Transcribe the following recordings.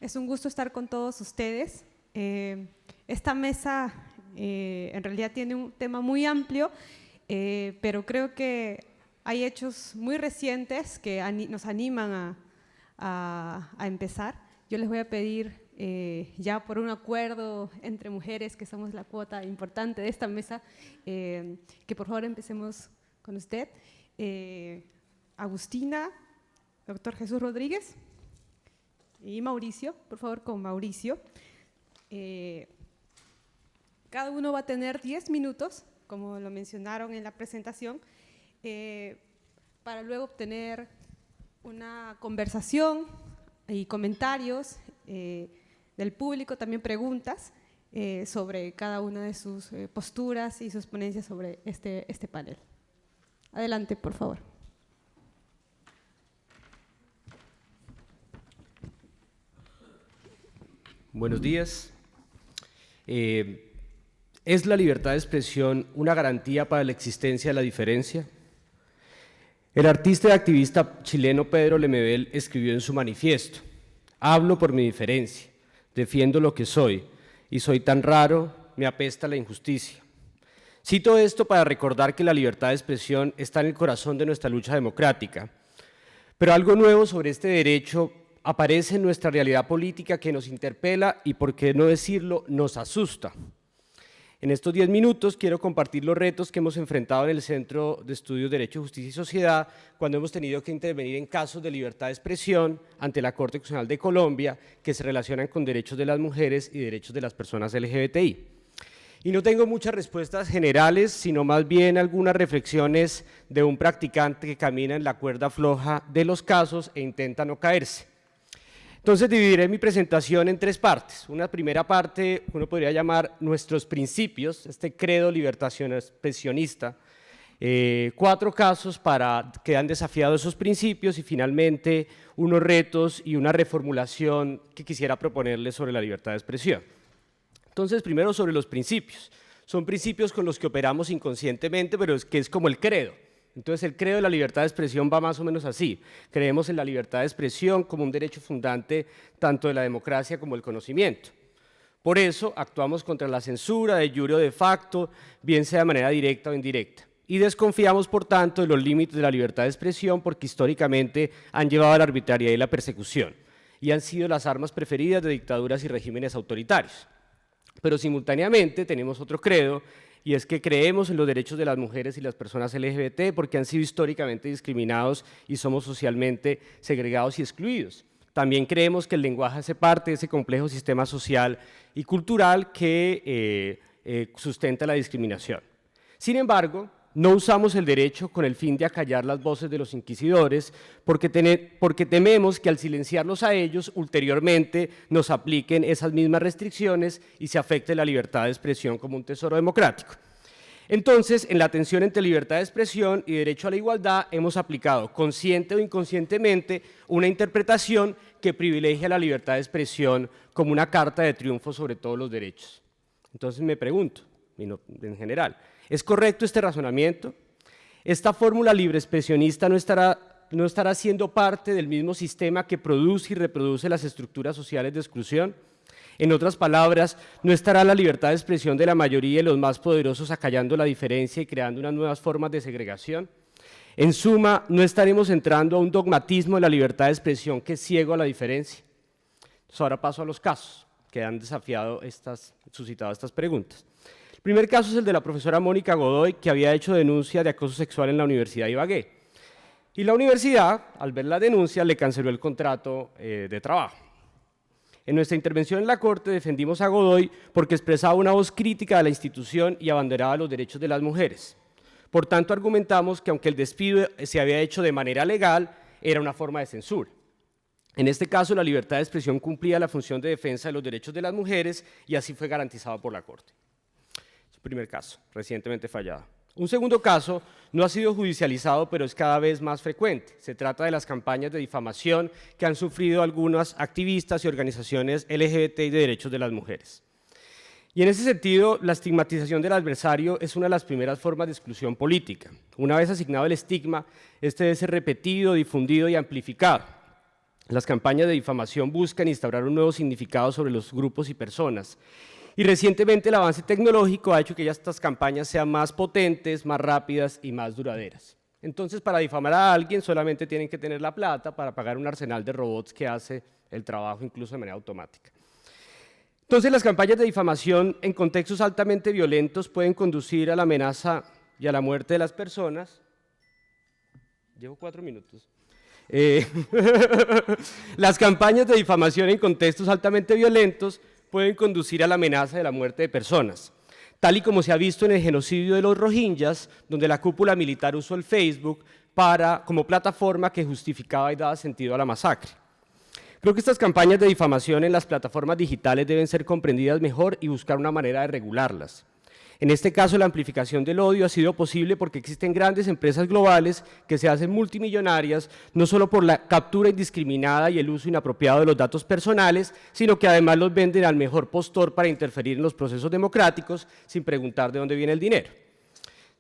Es un gusto estar con todos ustedes. Esta mesa en realidad tiene un tema muy amplio, pero creo que hay hechos muy recientes que nos animan a empezar. Yo les voy a pedir, ya por un acuerdo entre mujeres, que somos la cuota importante de esta mesa, que por favor empecemos con usted. Agustina, doctor Jesús Rodríguez y Mauricio, por favor con Mauricio. Cada uno va a tener 10 minutos, como lo mencionaron en la presentación, para luego obtener una conversación y comentarios del público, también preguntas sobre cada una de sus posturas y sus ponencias sobre este panel. Adelante, por favor. Buenos días. ¿Es la libertad de expresión una garantía para la existencia de la diferencia? El artista y activista chileno Pedro Lemebel escribió en su manifiesto: hablo por mi diferencia, defiendo lo que soy, y soy tan raro, me apesta la injusticia. Cito esto para recordar que la libertad de expresión está en el corazón de nuestra lucha democrática, pero algo nuevo sobre este derecho aparece en nuestra realidad política que nos interpela y, por qué no decirlo, nos asusta. En estos 10 minutos quiero compartir los retos que hemos enfrentado en el Centro de Estudios Derecho, Justicia y Sociedad cuando hemos tenido que intervenir en casos de libertad de expresión ante la Corte Constitucional de Colombia que se relacionan con derechos de las mujeres y derechos de las personas LGBTI. Y no tengo muchas respuestas generales, sino más bien algunas reflexiones de un practicante que camina en la cuerda floja de los casos e intenta no caerse. Entonces dividiré mi presentación en 3 partes. Una primera parte uno podría llamar nuestros principios, este credo libertación expresionista, 4 casos que han desafiado esos principios y finalmente unos retos y una reformulación que quisiera proponerles sobre la libertad de expresión. Entonces, primero sobre los principios. Son principios con los que operamos inconscientemente, pero que es como el credo. Entonces, el credo de la libertad de expresión va más o menos así. Creemos en la libertad de expresión como un derecho fundante tanto de la democracia como del conocimiento. Por eso, actuamos contra la censura de jure o de facto, bien sea de manera directa o indirecta. Y desconfiamos, por tanto, de los límites de la libertad de expresión porque históricamente han llevado a la arbitrariedad y la persecución y han sido las armas preferidas de dictaduras y regímenes autoritarios. Pero simultáneamente tenemos otro credo, y es que creemos en los derechos de las mujeres y las personas LGBT porque han sido históricamente discriminados y somos socialmente segregados y excluidos. También creemos que el lenguaje hace parte de ese complejo sistema social y cultural que sustenta la discriminación. Sin embargo, no usamos el derecho con el fin de acallar las voces de los inquisidores porque tememos que al silenciarlos a ellos, ulteriormente nos apliquen esas mismas restricciones y se afecte la libertad de expresión como un tesoro democrático. Entonces, en la tensión entre libertad de expresión y derecho a la igualdad, hemos aplicado, consciente o inconscientemente, una interpretación que privilegia la libertad de expresión como una carta de triunfo sobre todos los derechos. Entonces me pregunto, en general, ¿es correcto este razonamiento? ¿Esta fórmula libre expresionista no estará siendo parte del mismo sistema que produce y reproduce las estructuras sociales de exclusión? En otras palabras, ¿no estará la libertad de expresión de la mayoría de los más poderosos acallando la diferencia y creando unas nuevas formas de segregación? En suma, ¿no estaremos entrando a un dogmatismo de la libertad de expresión que es ciego a la diferencia? Entonces, ahora paso a los casos que han suscitado estas preguntas. El primer caso es el de la profesora Mónica Godoy, que había hecho denuncia de acoso sexual en la Universidad de Ibagué. Y la universidad, al ver la denuncia, le canceló el contrato de trabajo. En nuestra intervención en la Corte defendimos a Godoy porque expresaba una voz crítica de la institución y abanderaba los derechos de las mujeres. Por tanto, argumentamos que aunque el despido se había hecho de manera legal, era una forma de censura. En este caso, la libertad de expresión cumplía la función de defensa de los derechos de las mujeres y así fue garantizado por la Corte. Primer caso, recientemente fallado. Un segundo caso no ha sido judicializado, pero es cada vez más frecuente. Se trata de las campañas de difamación que han sufrido algunas activistas y organizaciones LGBT y de derechos de las mujeres. Y en ese sentido, la estigmatización del adversario es una de las primeras formas de exclusión política. Una vez asignado el estigma, este debe ser repetido, difundido y amplificado. Las campañas de difamación buscan instaurar un nuevo significado sobre los grupos y personas. Y recientemente el avance tecnológico ha hecho que estas campañas sean más potentes, más rápidas y más duraderas. Entonces, para difamar a alguien solamente tienen que tener la plata para pagar un arsenal de robots que hace el trabajo incluso de manera automática. Entonces, las campañas de difamación en contextos altamente violentos pueden conducir a la amenaza y a la muerte de las personas. Llevo 4 minutos. Las campañas de difamación en contextos altamente violentos pueden conducir a la amenaza de la muerte de personas, tal y como se ha visto en el genocidio de los rohingyas, donde la cúpula militar usó el Facebook como plataforma que justificaba y daba sentido a la masacre. Creo que estas campañas de difamación en las plataformas digitales deben ser comprendidas mejor y buscar una manera de regularlas. En este caso, la amplificación del odio ha sido posible porque existen grandes empresas globales que se hacen multimillonarias, no solo por la captura indiscriminada y el uso inapropiado de los datos personales, sino que además los venden al mejor postor para interferir en los procesos democráticos sin preguntar de dónde viene el dinero.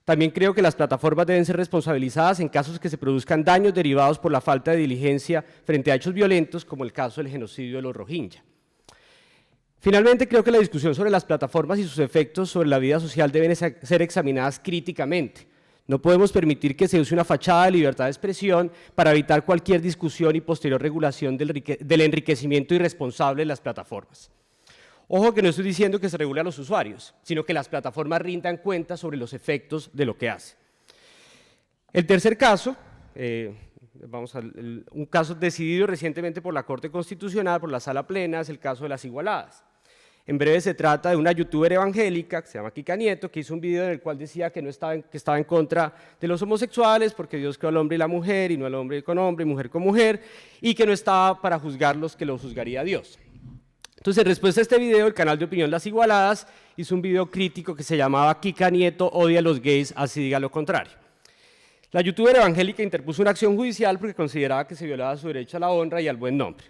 También creo que las plataformas deben ser responsabilizadas en casos que se produzcan daños derivados por la falta de diligencia frente a hechos violentos, como el caso del genocidio de los rohingyas. Finalmente, creo que la discusión sobre las plataformas y sus efectos sobre la vida social deben ser examinadas críticamente. No podemos permitir que se use una fachada de libertad de expresión para evitar cualquier discusión y posterior regulación del enriquecimiento irresponsable de las plataformas. Ojo que no estoy diciendo que se regule a los usuarios, sino que las plataformas rindan cuenta sobre los efectos de lo que hace. El tercer caso, un caso decidido recientemente por la Corte Constitucional, por la Sala Plena, es el caso de las igualadas. En breve, se trata de una youtuber evangélica que se llama Kika Nieto, que hizo un video en el cual decía que estaba en contra de los homosexuales porque Dios creó al hombre y la mujer, y no al hombre con hombre y mujer con mujer, y que no estaba para juzgarlos, que lo juzgaría Dios. Entonces, en respuesta a este video, el canal de opinión Las Igualadas hizo un video crítico que se llamaba Kika Nieto odia a los gays, así diga lo contrario. La youtuber evangélica interpuso una acción judicial porque consideraba que se violaba su derecho a la honra y al buen nombre.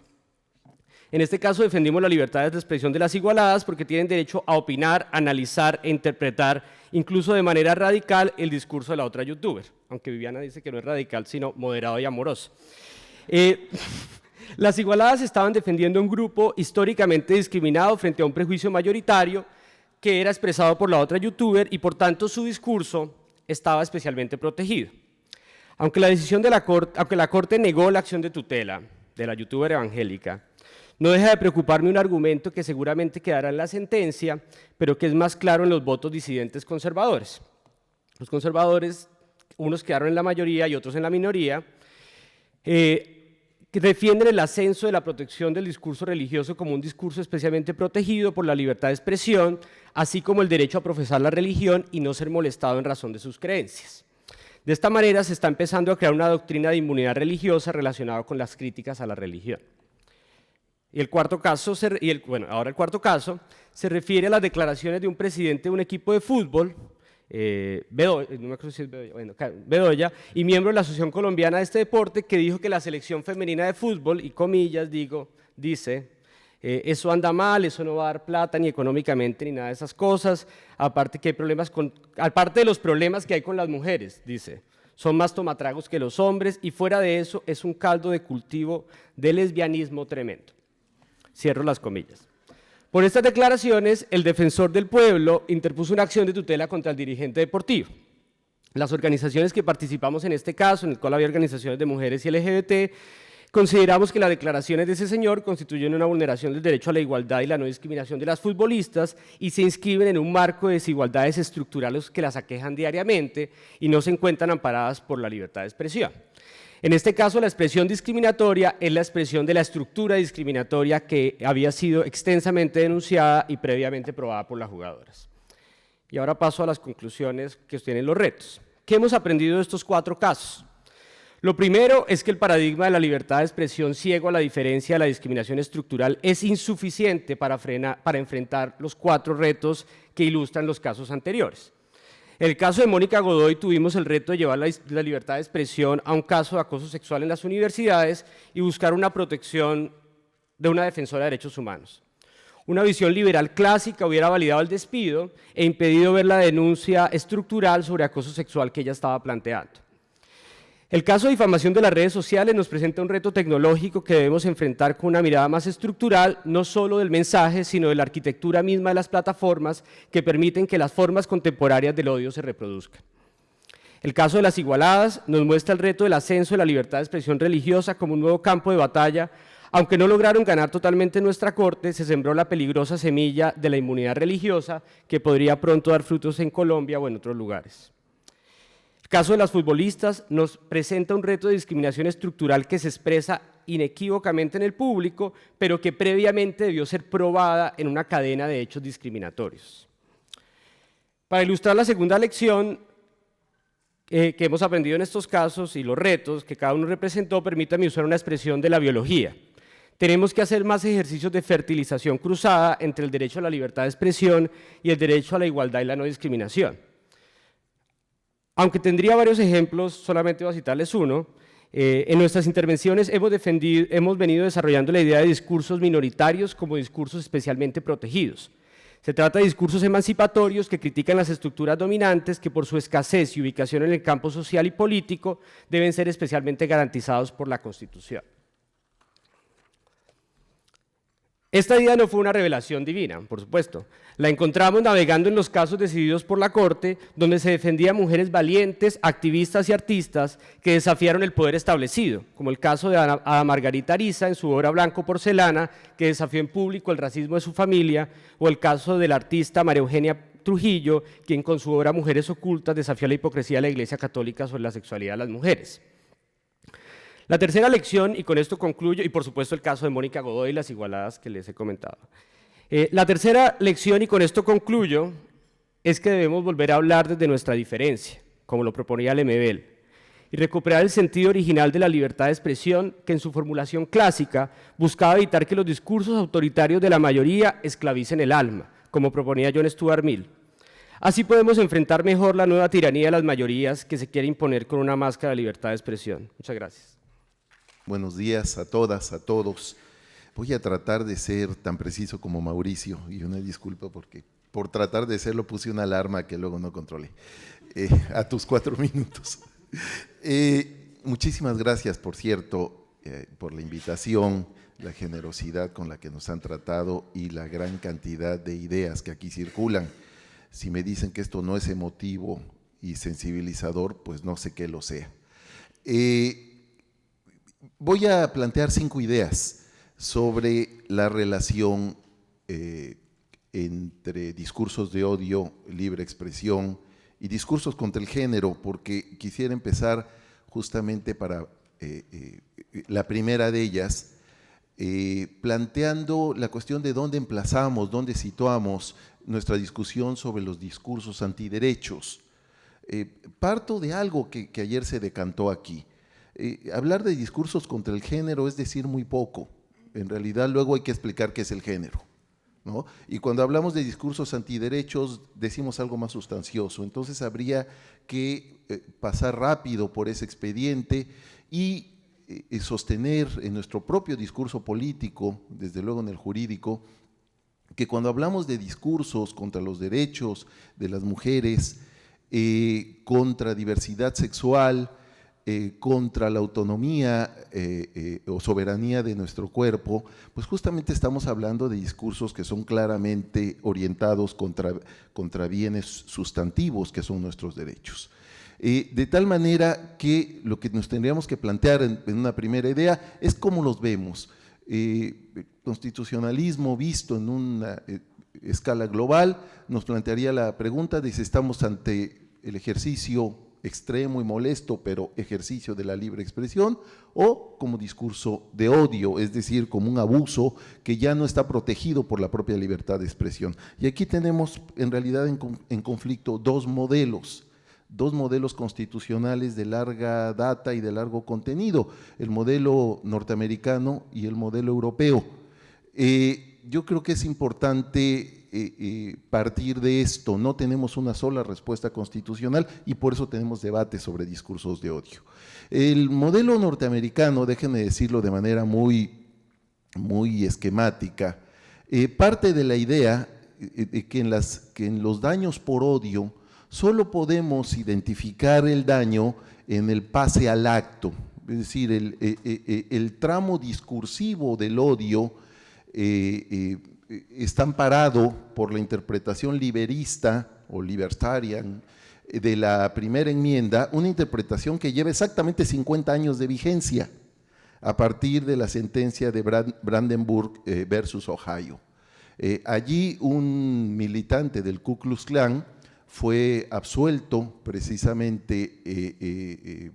En este caso defendimos la libertad de expresión de las igualadas porque tienen derecho a opinar, analizar e interpretar, incluso de manera radical, el discurso de la otra youtuber, aunque Viviana dice que no es radical, sino moderado y amoroso. Las igualadas estaban defendiendo un grupo históricamente discriminado frente a un prejuicio mayoritario que era expresado por la otra youtuber y por tanto su discurso estaba especialmente protegido. Aunque la Corte negó la acción de tutela de la youtuber evangélica, no deja de preocuparme un argumento que seguramente quedará en la sentencia, pero que es más claro en los votos disidentes conservadores. Los conservadores, unos quedaron en la mayoría y otros en la minoría, que defienden el ascenso de la protección del discurso religioso como un discurso especialmente protegido por la libertad de expresión, así como el derecho a profesar la religión y no ser molestado en razón de sus creencias. De esta manera se está empezando a crear una doctrina de inmunidad religiosa relacionada con las críticas a la religión. Y el cuarto caso, ahora el cuarto caso, se refiere a las declaraciones de un presidente de un equipo de fútbol, Bedoya, y miembro de la Asociación Colombiana de este deporte, que dijo que la selección femenina de fútbol, y comillas, dice, eso anda mal, eso no va a dar plata ni económicamente ni nada de esas cosas, aparte de los problemas que hay con las mujeres, dice, son más tomatragos que los hombres y fuera de eso es un caldo de cultivo de lesbianismo tremendo. Cierro las comillas. Por estas declaraciones, el defensor del pueblo interpuso una acción de tutela contra el dirigente deportivo. Las organizaciones que participamos en este caso, en el cual había organizaciones de mujeres y LGBT, consideramos que las declaraciones de ese señor constituyen una vulneración del derecho a la igualdad y la no discriminación de las futbolistas y se inscriben en un marco de desigualdades estructurales que las aquejan diariamente y no se encuentran amparadas por la libertad de expresión. En este caso, la expresión discriminatoria es la expresión de la estructura discriminatoria que había sido extensamente denunciada y previamente probada por las jugadoras. Y ahora paso a las conclusiones que sostienen los retos. ¿Qué hemos aprendido de estos 4 casos? Lo primero es que el paradigma de la libertad de expresión ciego a la diferencia de la discriminación estructural es insuficiente para enfrentar los 4 retos que ilustran los casos anteriores. En el caso de Mónica Godoy tuvimos el reto de llevar la libertad de expresión a un caso de acoso sexual en las universidades y buscar una protección de una defensora de derechos humanos. Una visión liberal clásica hubiera validado el despido e impedido ver la denuncia estructural sobre acoso sexual que ella estaba planteando. El caso de difamación de las redes sociales nos presenta un reto tecnológico que debemos enfrentar con una mirada más estructural, no solo del mensaje, sino de la arquitectura misma de las plataformas que permiten que las formas contemporáneas del odio se reproduzcan. El caso de las igualadas nos muestra el reto del ascenso de la libertad de expresión religiosa como un nuevo campo de batalla. Aunque no lograron ganar totalmente nuestra corte, se sembró la peligrosa semilla de la inmunidad religiosa que podría pronto dar frutos en Colombia o en otros lugares. El caso de las futbolistas nos presenta un reto de discriminación estructural que se expresa inequívocamente en el público, pero que previamente debió ser probada en una cadena de hechos discriminatorios. Para ilustrar la segunda lección que hemos aprendido en estos casos y los retos que cada uno representó, permítame usar una expresión de la biología. Tenemos que hacer más ejercicios de fertilización cruzada entre el derecho a la libertad de expresión y el derecho a la igualdad y la no discriminación. Aunque tendría varios ejemplos, solamente voy a citarles uno. En nuestras intervenciones hemos venido desarrollando la idea de discursos minoritarios como discursos especialmente protegidos. Se trata de discursos emancipatorios que critican las estructuras dominantes que por su escasez y ubicación en el campo social y político deben ser especialmente garantizados por la Constitución. Esta idea no fue una revelación divina, por supuesto. La encontramos navegando en los casos decididos por la Corte, donde se defendía a mujeres valientes, activistas y artistas que desafiaron el poder establecido, como el caso de Ada Margarita Ariza en su obra Blanco Porcelana, que desafió en público el racismo de su familia, o el caso del artista María Eugenia Trujillo, quien con su obra Mujeres Ocultas desafió la hipocresía de la Iglesia Católica sobre la sexualidad de las mujeres. La tercera lección, y con esto concluyo, y por supuesto el caso de Mónica Godoy y las igualadas que les he comentado. La tercera lección, y con esto concluyo, es que debemos volver a hablar desde nuestra diferencia, como lo proponía Lemebel, y recuperar el sentido original de la libertad de expresión que en su formulación clásica buscaba evitar que los discursos autoritarios de la mayoría esclavicen el alma, como proponía John Stuart Mill. Así podemos enfrentar mejor la nueva tiranía de las mayorías que se quiere imponer con una máscara de libertad de expresión. Muchas gracias. Buenos días a todas, a todos. Voy a tratar de ser tan preciso como Mauricio, y una disculpa porque por tratar de serlo puse una alarma que luego no controlé. A tus 4 minutos. Muchísimas gracias, por cierto, por la invitación, la generosidad con la que nos han tratado y la gran cantidad de ideas que aquí circulan. Si me dicen que esto no es emotivo y sensibilizador, pues no sé qué lo sea. Voy a plantear 5 ideas sobre la relación entre discursos de odio, libre expresión y discursos contra el género, porque quisiera empezar justamente para la primera de ellas, planteando la cuestión de dónde emplazamos, dónde situamos nuestra discusión sobre los discursos antiderechos. Parto de algo que ayer se decantó aquí. Hablar de discursos contra el género es decir muy poco. En realidad luego hay que explicar qué es el género, ¿no? Y cuando hablamos de discursos antiderechos decimos algo más sustancioso. Entonces habría que pasar rápido por ese expediente y sostener en nuestro propio discurso político, desde luego en el jurídico, que cuando hablamos de discursos contra los derechos de las mujeres, contra diversidad sexual, contra la autonomía o soberanía de nuestro cuerpo, pues justamente estamos hablando de discursos que son claramente orientados contra bienes sustantivos que son nuestros derechos. De tal manera que lo que nos tendríamos que plantear en una primera idea es cómo los vemos. Constitucionalismo visto en una escala global nos plantearía la pregunta de si estamos ante el ejercicio extremo y molesto, pero ejercicio de la libre expresión, o como discurso de odio, es decir, como un abuso que ya no está protegido por la propia libertad de expresión. Y aquí tenemos en realidad en conflicto dos modelos constitucionales de larga data y de largo contenido, el modelo norteamericano y el modelo europeo. Yo creo que es importante partir de esto. No tenemos una sola respuesta constitucional y por eso tenemos debates sobre discursos de odio. El modelo norteamericano, déjenme decirlo de manera muy esquemática, parte de la idea de que en los daños por odio solo podemos identificar el daño en el pase al acto, es decir, el tramo discursivo del odio está amparado por la interpretación liberista o libertarian de la primera enmienda, una interpretación que lleva exactamente 50 años de vigencia a partir de la sentencia de Brandenburg versus Ohio. Allí un militante del Ku Klux Klan fue absuelto precisamente en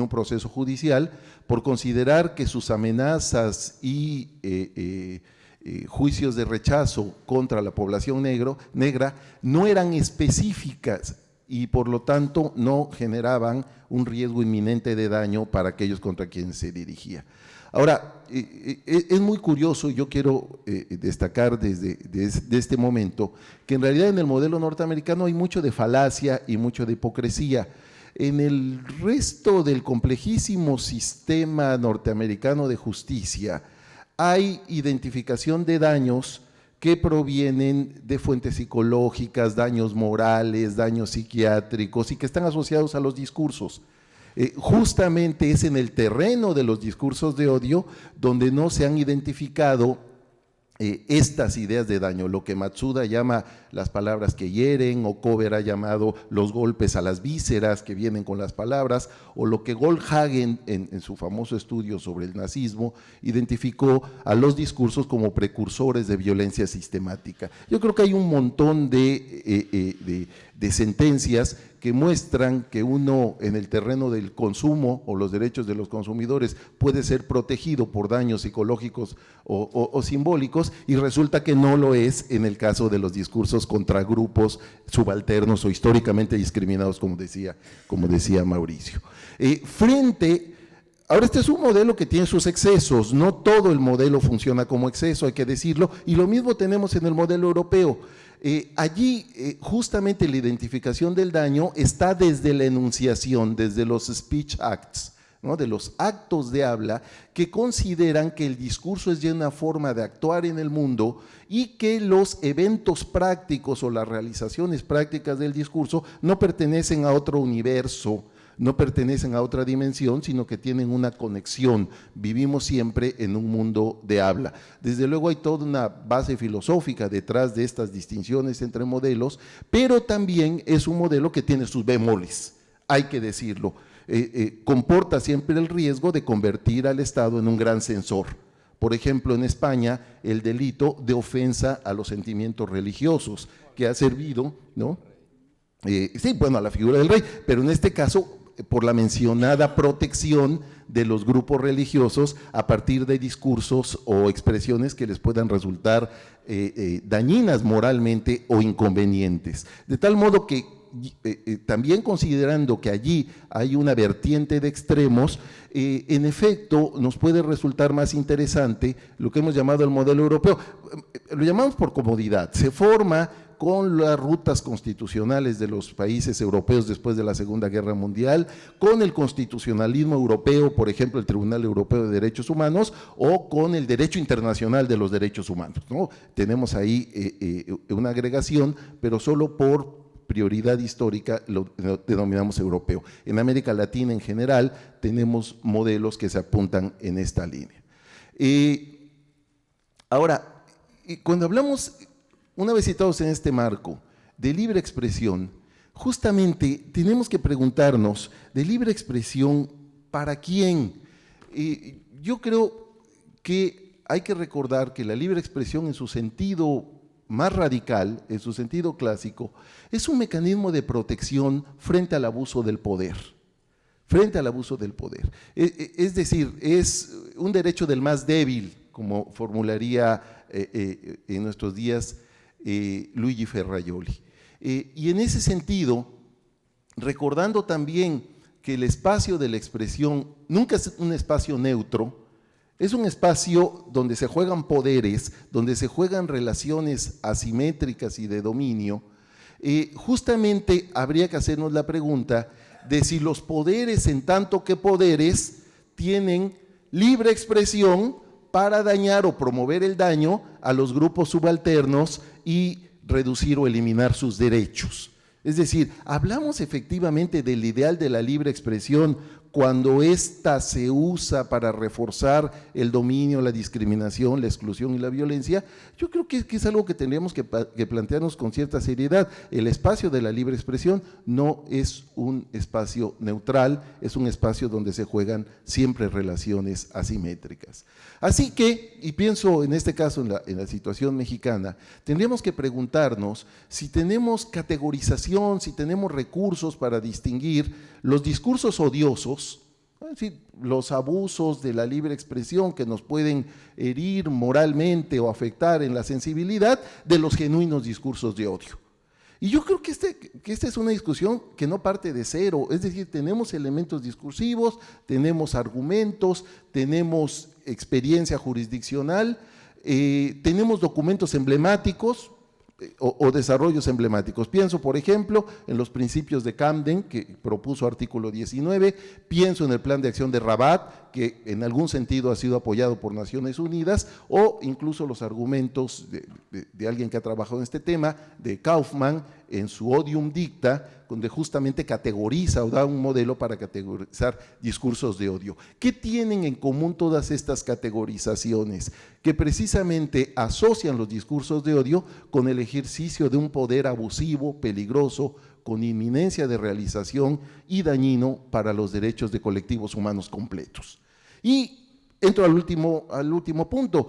un proceso judicial por considerar que sus amenazas y juicios de rechazo contra la población negra no eran específicas y por lo tanto no generaban un riesgo inminente de daño para aquellos contra quienes se dirigía. Ahora, es muy curioso, yo quiero destacar desde este momento, que en realidad en el modelo norteamericano hay mucho de falacia y mucho de hipocresía. En el resto del complejísimo sistema norteamericano de justicia hay identificación de daños que provienen de fuentes psicológicas, daños morales, daños psiquiátricos y que están asociados a los discursos. Justamente es en el terreno de los discursos de odio donde no se han identificado estas ideas de daño, lo que Matsuda llama las palabras que hieren, o Kober ha llamado los golpes a las vísceras que vienen con las palabras, o lo que Goldhagen en su famoso estudio sobre el nazismo identificó a los discursos como precursores de violencia sistemática. Yo creo que hay un montón de sentencias que muestran que uno en el terreno del consumo o los derechos de los consumidores puede ser protegido por daños psicológicos o simbólicos y resulta que no lo es en el caso de los discursos contra grupos subalternos o históricamente discriminados, como decía Mauricio. Ahora este es un modelo que tiene sus excesos, no todo el modelo funciona como exceso, hay que decirlo, y lo mismo tenemos en el modelo europeo. Allí justamente la identificación del daño está desde la enunciación, desde los speech acts, ¿no? De los actos de habla que consideran que el discurso es ya una forma de actuar en el mundo y que los eventos prácticos o las realizaciones prácticas del discurso no pertenecen a otro universo, no pertenecen a otra dimensión, sino que tienen una conexión. Vivimos siempre en un mundo de habla. Desde luego hay toda una base filosófica detrás de estas distinciones entre modelos, pero también es un modelo que tiene sus bemoles, hay que decirlo. Comporta siempre el riesgo de convertir al Estado en un gran censor. Por ejemplo, en España, el delito de ofensa a los sentimientos religiosos, que ha servido, ¿no? Sí, bueno, a la figura del rey, pero en este caso por la mencionada protección de los grupos religiosos a partir de discursos o expresiones que les puedan resultar dañinas moralmente o inconvenientes. De tal modo que también considerando que allí hay una vertiente de extremos, en efecto nos puede resultar más interesante lo que hemos llamado el modelo europeo. Lo llamamos por comodidad, se forma con las rutas constitucionales de los países europeos después de la Segunda Guerra Mundial, con el constitucionalismo europeo, por ejemplo, el Tribunal Europeo de Derechos Humanos, o con el derecho internacional de los derechos humanos, ¿no? Tenemos ahí una agregación, pero solo por prioridad histórica lo denominamos europeo. En América Latina en general tenemos modelos que se apuntan en esta línea. Ahora, cuando hablamos, una vez citados en este marco de libre expresión, justamente tenemos que preguntarnos, ¿de libre expresión para quién? Yo creo que hay que recordar que la libre expresión en su sentido más radical, en su sentido clásico, es un mecanismo de protección frente al abuso del poder. Frente al abuso del poder. Es decir, es un derecho del más débil, como formularía en nuestros días Luigi Ferrajoli. Y en ese sentido, recordando también que el espacio de la expresión nunca es un espacio neutro, es un espacio donde se juegan poderes, donde se juegan relaciones asimétricas y de dominio, justamente habría que hacernos la pregunta de si los poderes, en tanto que poderes, tienen libre expresión para dañar o promover el daño a los grupos subalternos y reducir o eliminar sus derechos. Es decir, hablamos efectivamente del ideal de la libre expresión cuando ésta se usa para reforzar el dominio, la discriminación, la exclusión y la violencia. Yo creo que es algo que tendríamos que plantearnos con cierta seriedad. El espacio de la libre expresión no es un espacio neutral, es un espacio donde se juegan siempre relaciones asimétricas. Así que, y pienso en este caso en la situación mexicana, tendríamos que preguntarnos si tenemos categorización, si tenemos recursos para distinguir los discursos odiosos, es decir, los abusos de la libre expresión que nos pueden herir moralmente o afectar en la sensibilidad, de los genuinos discursos de odio. Y yo creo que esta es una discusión que no parte de cero, es decir, tenemos elementos discursivos, tenemos argumentos, tenemos experiencia jurisdiccional, tenemos documentos emblemáticos o desarrollos emblemáticos. Pienso, por ejemplo, en los principios de Camden, que propuso artículo 19, pienso en el plan de acción de Rabat, que en algún sentido ha sido apoyado por Naciones Unidas, o incluso los argumentos de alguien que ha trabajado en este tema, de Kaufman, en su Odium Dicta, donde justamente categoriza o da un modelo para categorizar discursos de odio. ¿Qué tienen en común todas estas categorizaciones? Que precisamente asocian los discursos de odio con el ejercicio de un poder abusivo, peligroso, con inminencia de realización y dañino para los derechos de colectivos humanos completos. Y entro al último punto.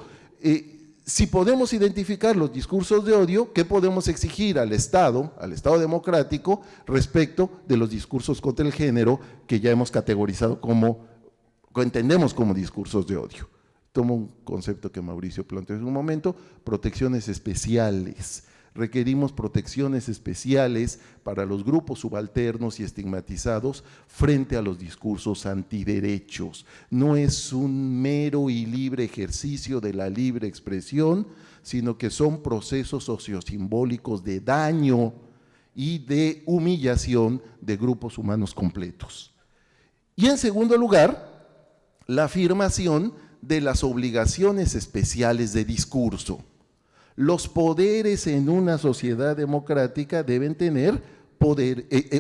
Si podemos identificar los discursos de odio, ¿qué podemos exigir al Estado democrático, respecto de los discursos contra el género que ya hemos categorizado entendemos como discursos de odio? Tomo un concepto que Mauricio planteó en un momento: protecciones especiales. Requerimos protecciones especiales para los grupos subalternos y estigmatizados frente a los discursos antiderechos. No es un mero y libre ejercicio de la libre expresión, sino que son procesos sociosimbólicos de daño y de humillación de grupos humanos completos. Y en segundo lugar, la afirmación de las obligaciones especiales de discurso. Los poderes en una sociedad democrática deben tener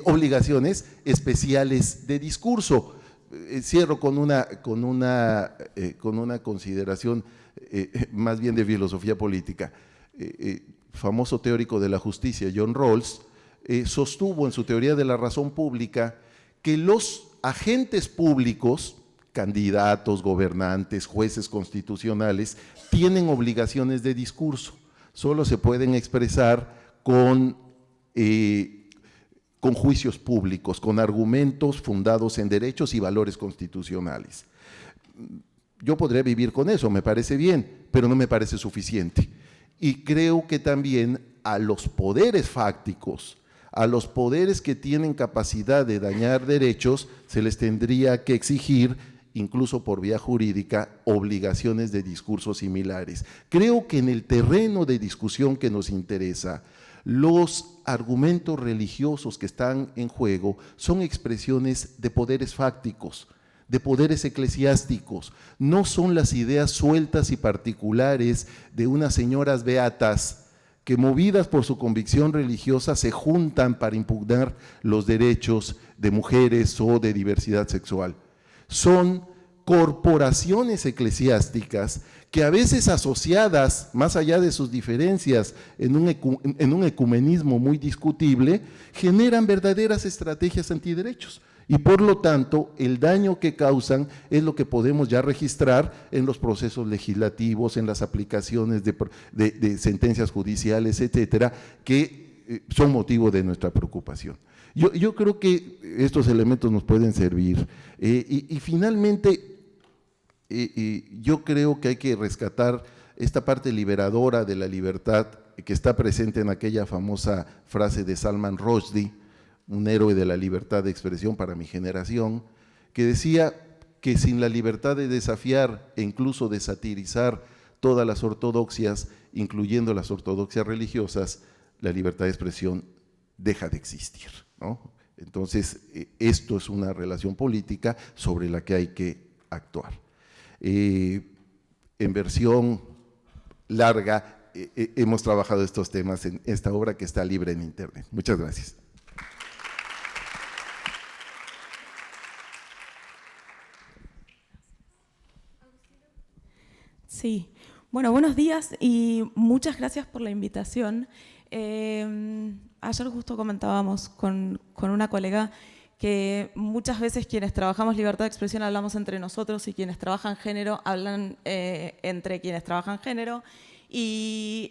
obligaciones especiales de discurso. Cierro con una consideración más bien de filosofía política. Famoso teórico de la justicia, John Rawls, sostuvo en su teoría de la razón pública que los agentes públicos, candidatos, gobernantes, jueces constitucionales, tienen obligaciones de discurso. Solo se pueden expresar con juicios públicos, con argumentos fundados en derechos y valores constitucionales. Yo podría vivir con eso, me parece bien, pero no me parece suficiente. Y creo que también a los poderes fácticos, a los poderes que tienen capacidad de dañar derechos, se les tendría que exigir, incluso por vía jurídica, obligaciones de discursos similares. Creo que en el terreno de discusión que nos interesa, los argumentos religiosos que están en juego son expresiones de poderes fácticos, de poderes eclesiásticos, no son las ideas sueltas y particulares de unas señoras beatas que, movidas por su convicción religiosa, se juntan para impugnar los derechos de mujeres o de diversidad sexual. Son corporaciones eclesiásticas que, a veces asociadas, más allá de sus diferencias, en un ecumenismo muy discutible, generan verdaderas estrategias antiderechos. Y por lo tanto, el daño que causan es lo que podemos ya registrar en los procesos legislativos, en las aplicaciones de sentencias judiciales, etcétera, que son motivo de nuestra preocupación. Yo creo que estos elementos nos pueden servir. Y finalmente, yo creo que hay que rescatar esta parte liberadora de la libertad que está presente en aquella famosa frase de Salman Rushdie, un héroe de la libertad de expresión para mi generación, que decía que sin la libertad de desafiar e incluso de satirizar todas las ortodoxias, incluyendo las ortodoxias religiosas, la libertad de expresión deja de existir, ¿no? Entonces, esto es una relación política sobre la que hay que actuar. En versión larga, hemos trabajado estos temas en esta obra que está libre en internet. Muchas gracias. Sí, bueno, buenos días y muchas gracias por la invitación. Ayer justo comentábamos con una colega que muchas veces quienes trabajamos libertad de expresión hablamos entre nosotros y quienes trabajan género hablan entre quienes trabajan género, y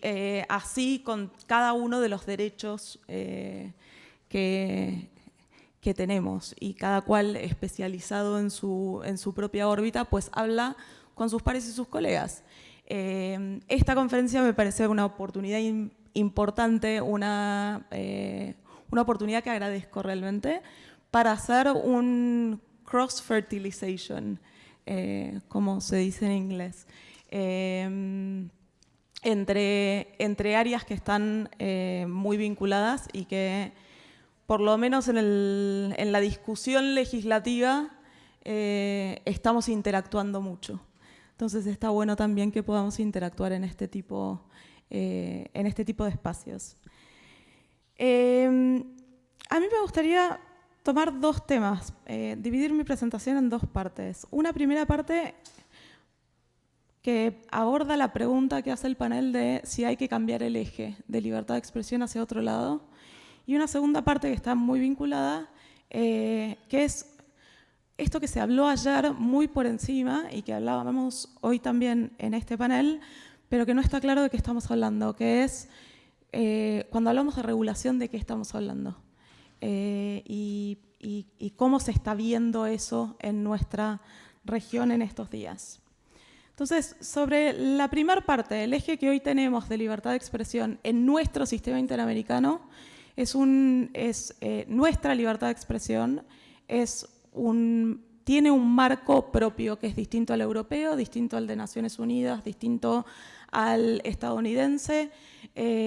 así con cada uno de los derechos que tenemos, y cada cual especializado en su propia órbita, pues habla con sus pares y sus colegas. Esta conferencia me parece una oportunidad importante, una oportunidad que agradezco realmente, para hacer un cross-fertilization, como se dice en inglés, entre áreas que están muy vinculadas y que, por lo menos en la discusión legislativa, estamos interactuando mucho. Entonces está bueno también que podamos interactuar en este tipo de espacios. A mí me gustaría tomar dos temas, dividir mi presentación en dos partes. Una primera parte que aborda la pregunta que hace el panel de si hay que cambiar el eje de libertad de expresión hacia otro lado. Y una segunda parte que está muy vinculada, que es esto que se habló ayer muy por encima y que hablábamos hoy también en este panel, pero que no está claro de qué estamos hablando, que es cuando hablamos de regulación, de qué estamos hablando y cómo se está viendo eso en nuestra región en estos días. Entonces, sobre la primera parte, el eje que hoy tenemos de libertad de expresión en nuestro sistema interamericano es nuestra libertad de expresión tiene un marco propio que es distinto al europeo, distinto al de Naciones Unidas, distinto al estadounidense,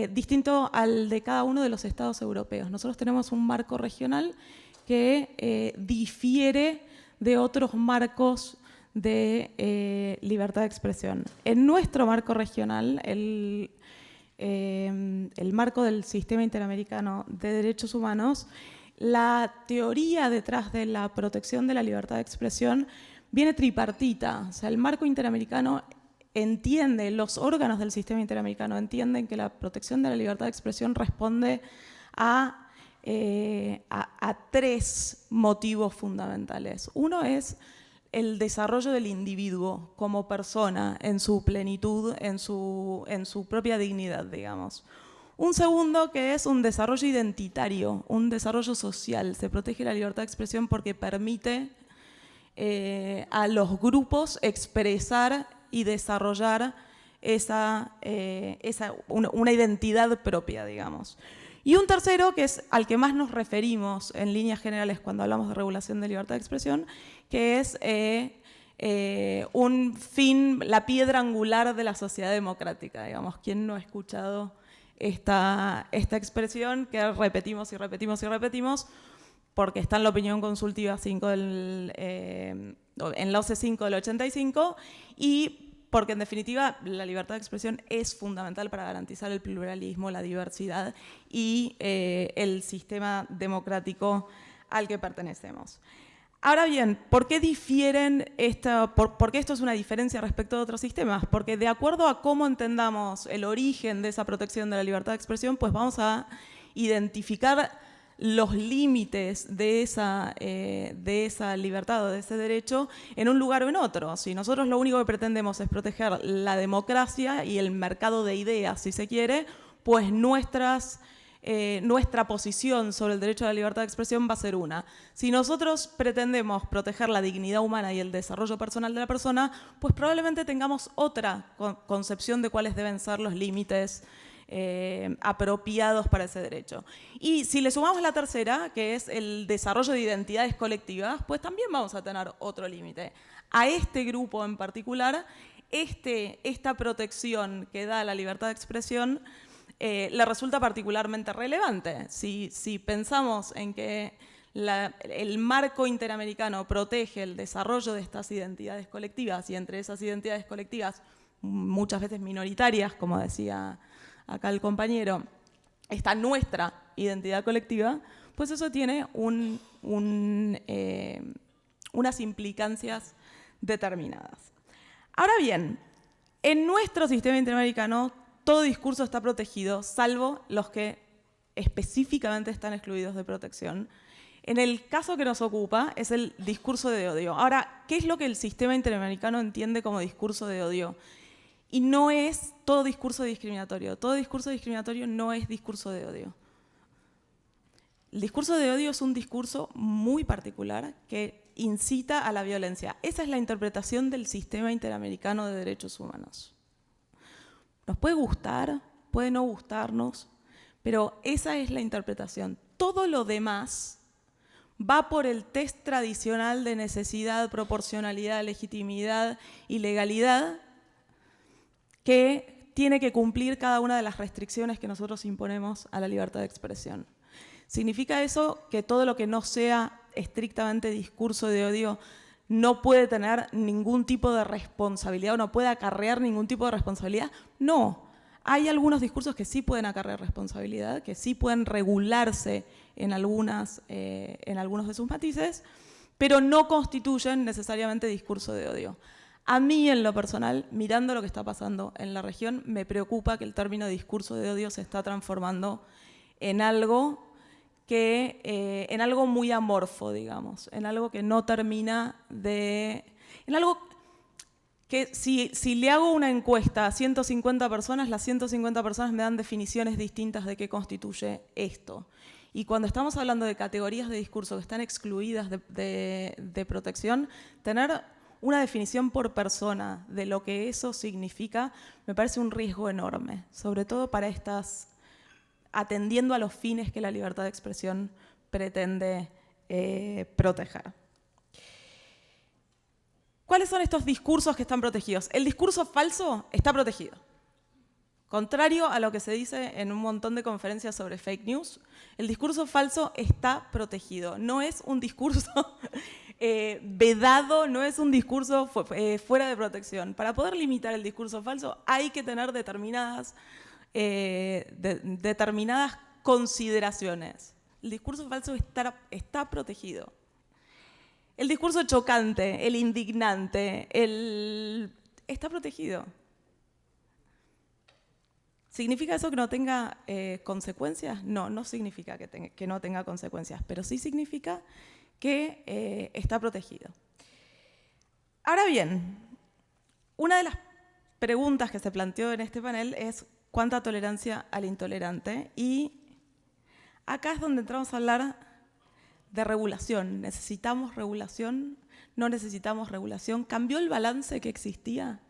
distinto al de cada uno de los estados europeos. Nosotros tenemos un marco regional que difiere de otros marcos de libertad de expresión. En nuestro marco regional, el marco del Sistema Interamericano de Derechos Humanos, la teoría detrás de la protección de la libertad de expresión viene tripartita. O sea, el marco interamericano entiende, los órganos del sistema interamericano entienden que la protección de la libertad de expresión responde a tres motivos fundamentales. Uno es el desarrollo del individuo como persona en su plenitud, en su propia dignidad, digamos. Un segundo, que es un desarrollo identitario, un desarrollo social. Se protege la libertad de expresión porque permite a los grupos expresar y desarrollar una identidad propia, digamos. Y un tercero, que es al que más nos referimos en líneas generales cuando hablamos de regulación de libertad de expresión, que es la piedra angular de la sociedad democrática, digamos. ¿Quién no ha escuchado esta expresión que repetimos y repetimos y repetimos? Porque está en la opinión consultiva 5 en la OCE 5 del 85, y porque en definitiva la libertad de expresión es fundamental para garantizar el pluralismo, la diversidad y el sistema democrático al que pertenecemos. Ahora bien, ¿por qué difieren por qué esto es una diferencia respecto de otros sistemas? Porque de acuerdo a cómo entendamos el origen de esa protección de la libertad de expresión, pues vamos a identificar los límites de esa libertad o de ese derecho en un lugar o en otro. Si nosotros lo único que pretendemos es proteger la democracia y el mercado de ideas, si se quiere, pues nuestra posición sobre el derecho a la libertad de expresión va a ser una. Si nosotros pretendemos proteger la dignidad humana y el desarrollo personal de la persona, pues probablemente tengamos otra concepción de cuáles deben ser los límites apropiados para ese derecho. Y si le sumamos la tercera, que es el desarrollo de identidades colectivas, pues también vamos a tener otro límite. A este grupo en particular, esta protección que da la libertad de expresión le resulta particularmente relevante. Si pensamos en que el marco interamericano protege el desarrollo de estas identidades colectivas, y entre esas identidades colectivas, muchas veces minoritarias, como decía acá el compañero, está nuestra identidad colectiva, pues eso tiene unas implicancias determinadas. Ahora bien, En nuestro sistema interamericano, todo discurso está protegido, salvo los que específicamente están excluidos de protección. En el caso que nos ocupa es el discurso de odio. Ahora, ¿qué es lo que el sistema interamericano entiende como discurso de odio? Y no es todo discurso discriminatorio. Todo discurso discriminatorio no es discurso de odio. El discurso de odio es un discurso muy particular que incita a la violencia. Esa es la interpretación del sistema interamericano de derechos humanos. Nos puede gustar, puede no gustarnos, pero esa es la interpretación. Todo lo demás va por el test tradicional de necesidad, proporcionalidad, legitimidad y legalidad que tiene que cumplir cada una de las restricciones que nosotros imponemos a la libertad de expresión. ¿Significa eso que todo lo que no sea estrictamente discurso de odio no puede tener ningún tipo de responsabilidad o no puede acarrear ningún tipo de responsabilidad? No. Hay algunos discursos que sí pueden acarrear responsabilidad, que sí pueden regularse en algunos de sus matices, pero no constituyen necesariamente discurso de odio. A mí, en lo personal, mirando lo que está pasando en la región, me preocupa que el término discurso de odio se está transformando en algo en algo muy amorfo, digamos, en algo que no termina de... en algo que si le hago una encuesta a 150 personas, las 150 personas me dan definiciones distintas de qué constituye esto. Y cuando estamos hablando de categorías de discurso que están excluidas de protección, tener una definición por persona de lo que eso significa me parece un riesgo enorme, sobre todo para atendiendo a los fines que la libertad de expresión pretende proteger. ¿Cuáles son estos discursos que están protegidos? El discurso falso está protegido. Contrario a lo que se dice en un montón de conferencias sobre fake news, el discurso falso está protegido. No es un discurso vedado, no es un discurso fuera de protección. Para poder limitar el discurso falso hay que tener determinadas consideraciones. El discurso falso está protegido. El discurso chocante, el indignante, está protegido. ¿Significa eso que no tenga consecuencias? No, no significa que no tenga consecuencias, pero sí significa que está protegido. Ahora bien, una de las preguntas que se planteó en este panel es ¿cuánta tolerancia al intolerante? Y acá es donde entramos a hablar de regulación. ¿Necesitamos regulación? ¿No necesitamos regulación? ¿Cambió el balance que existía?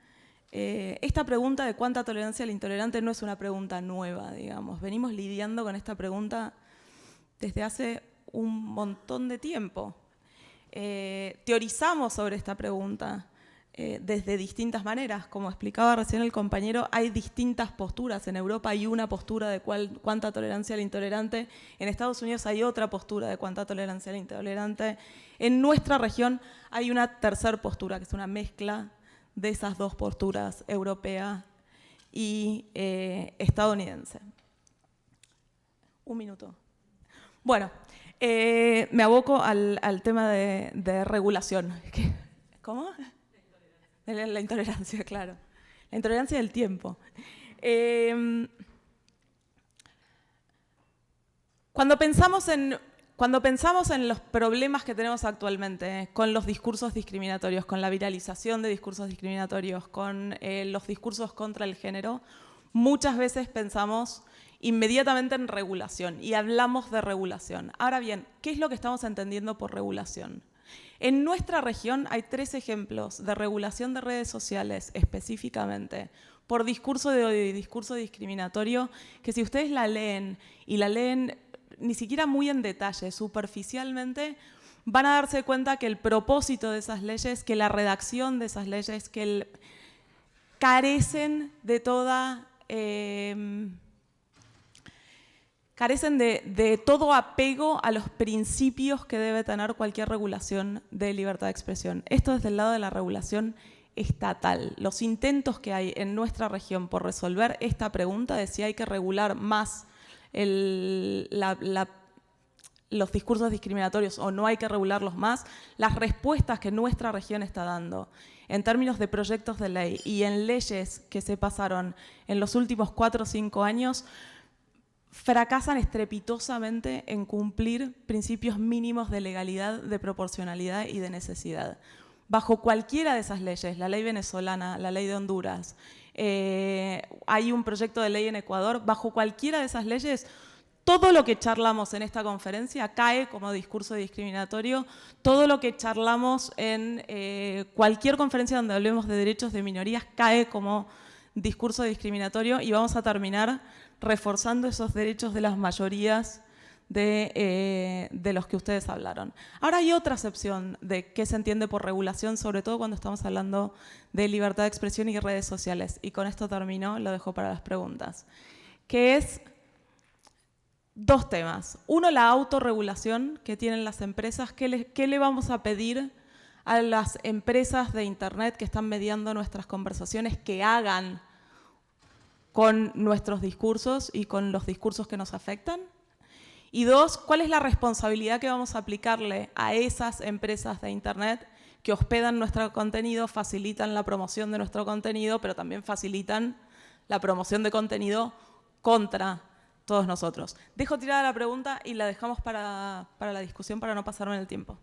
Esta pregunta de cuánta tolerancia al intolerante no es una pregunta nueva, digamos. Venimos lidiando con esta pregunta desde hace un montón de tiempo. Teorizamos sobre esta pregunta desde distintas maneras. Como explicaba recién el compañero, hay distintas posturas. En Europa hay una postura de cuánta tolerancia al intolerante. En Estados Unidos hay otra postura de cuánta tolerancia al intolerante. En nuestra región hay una tercera postura, que es una mezcla de esas dos posturas, europea y estadounidense. Un minuto. Bueno, me aboco al tema de regulación. ¿Cómo? La intolerancia, claro. La intolerancia del tiempo. Cuando pensamos en los problemas que tenemos actualmente con los discursos discriminatorios, con la viralización de discursos discriminatorios, con los discursos contra el género, muchas veces pensamos inmediatamente en regulación y hablamos de regulación. Ahora bien, ¿qué es lo que estamos entendiendo por regulación? En nuestra región hay 3 ejemplos de regulación de redes sociales específicamente por discurso de odio y discurso discriminatorio que si ustedes la leen y la leen ni siquiera muy en detalle, superficialmente, van a darse cuenta que el propósito de esas leyes, que la redacción de esas leyes, carecen de toda... carecen de todo apego a los principios que debe tener cualquier regulación de libertad de expresión. Esto desde el lado de la regulación estatal. Los intentos que hay en nuestra región por resolver esta pregunta de si hay que regular más los discursos discriminatorios o no hay que regularlos más, las respuestas que nuestra región está dando en términos de proyectos de ley y en leyes que se pasaron en los últimos 4 o 5 años, fracasan estrepitosamente en cumplir principios mínimos de legalidad, de proporcionalidad y de necesidad. Bajo cualquiera de esas leyes, la ley venezolana, la ley de Honduras, hay un proyecto de ley en Ecuador, bajo cualquiera de esas leyes, todo lo que charlamos en esta conferencia cae como discurso discriminatorio, todo lo que charlamos en cualquier conferencia donde hablemos de derechos de minorías cae como discurso discriminatorio y vamos a terminar reforzando esos derechos de las mayorías de los que ustedes hablaron. Ahora hay otra acepción de qué se entiende por regulación, sobre todo cuando estamos hablando de libertad de expresión y redes sociales. Y con esto termino, lo dejo para las preguntas. Que es 2 temas. Uno, la autorregulación que tienen las empresas. ¿Qué le vamos a pedir a las empresas de Internet que están mediando nuestras conversaciones que hagan con nuestros discursos y con los discursos que nos afectan? Y 2, ¿cuál es la responsabilidad que vamos a aplicarle a esas empresas de Internet que hospedan nuestro contenido, facilitan la promoción de nuestro contenido, pero también facilitan la promoción de contenido contra todos nosotros? Dejo tirada la pregunta y la dejamos para la discusión para no pasarme el tiempo.